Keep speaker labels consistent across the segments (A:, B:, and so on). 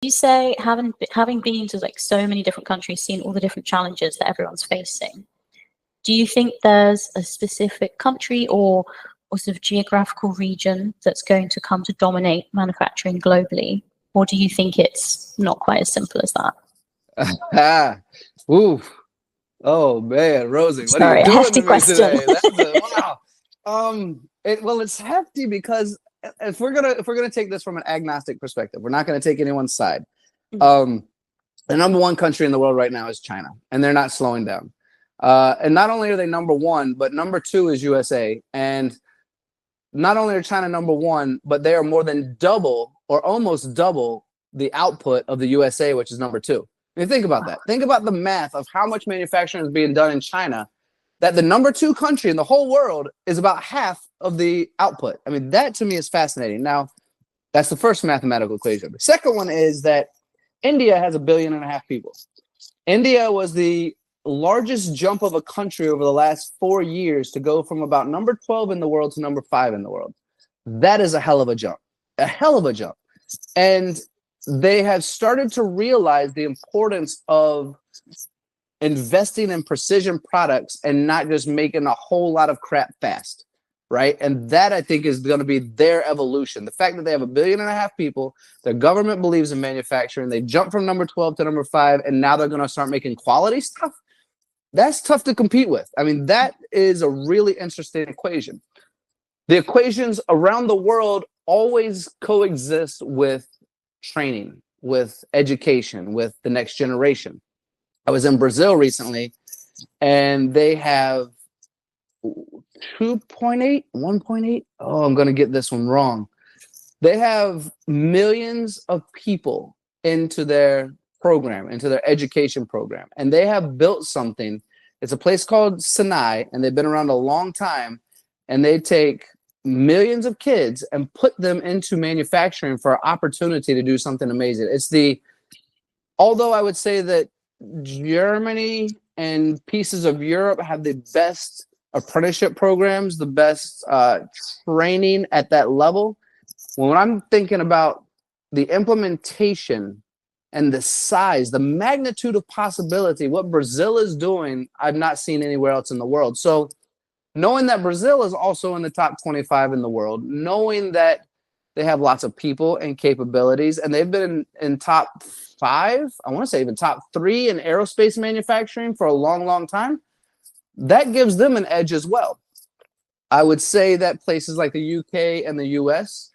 A: You say having been to like so many different countries, seen all the different challenges that everyone's facing, do you think there's a specific country or sort of geographical region that's going to come to dominate manufacturing globally? Or do you think it's not quite as simple as that?
B: Ooh. Oh man, Rosie, what are
A: Sorry,
B: you doing
A: hefty
B: to me
A: question.
B: today? Wow. It's hefty because if we're gonna take this from an agnostic perspective, we're not gonna take anyone's side. The number one country in the world right now is China, and they're not slowing down. And not only are they number one, but number two is USA. And not only are China number one, but they are more than double or almost double the output of the USA, which is number two. I mean, think about that. Think about the math of how much manufacturing is being done in China, that the number two country in the whole world is about half of the output. I mean, that to me is fascinating. Now, that's the first mathematical equation. The second one is that India has 1.5 billion people. India was the largest jump of a country over the last 4 years to go from about number 12 in the world to number 5 in the world. That is a hell of a jump, And they have started to realize the importance of investing in precision products and not just making a whole lot of crap fast, right? And that, I think, is going to be their evolution. The fact that they have 1.5 billion people, their government believes in manufacturing, they jumped from number 12 to number 5, and now they're going to start making quality stuff. That's tough to compete with. I mean, that is a really interesting equation. The equations around the world always coexist with training, with education, with the next generation. I was in Brazil recently, and they have 2.8, 1.8. Oh, I'm going to get this one wrong. They have millions of people into their program, into their education program, and they have built something. It's a place called Sinai, and they've been around a long time, and they take millions of kids and put them into manufacturing for an opportunity to do something amazing. Although I would say that Germany and pieces of Europe have the best apprenticeship programs, the best training at that level. When I'm thinking about the implementation and the size, the magnitude of possibility, what Brazil is doing, I've not seen anywhere else in the world. So knowing that Brazil is also in the top 25 in the world, knowing that they have lots of people and capabilities, and they've been in top 5, I want to say even top 3 in aerospace manufacturing for a long, long time, that gives them an edge as well. I would say that places like the UK and the US,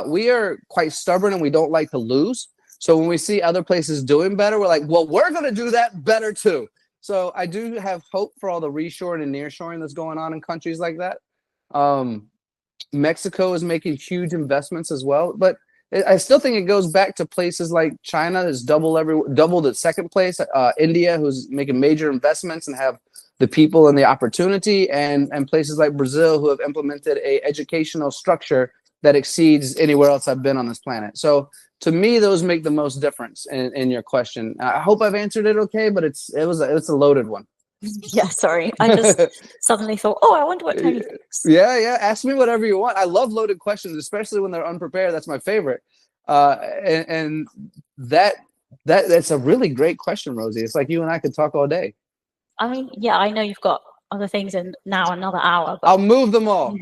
B: we are quite stubborn and we don't like to lose. So when we see other places doing better, we're like, well, we're going to do that better too. So I do have hope for all the reshoring and nearshoring that's going on in countries like that. Mexico is making huge investments as well. But I still think it goes back to places like China that's doubled its second place. India, who's making major investments and have the people and the opportunity, and places like Brazil, who have implemented a educational structure that exceeds anywhere else I've been on this planet. So to me, those make the most difference in your question. I hope I've answered it okay, but it's a loaded one.
A: Yeah, sorry. I just suddenly thought, oh, I wonder what Tony thinks.
B: Yeah. Ask me whatever you want. I love loaded questions, especially when they're unprepared. That's my favorite. And that's a really great question, Rosie. It's like you and I could talk all day.
A: I mean, yeah, I know you've got other things in now another hour. But
B: I'll move them all.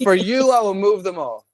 B: For you, I will move them all.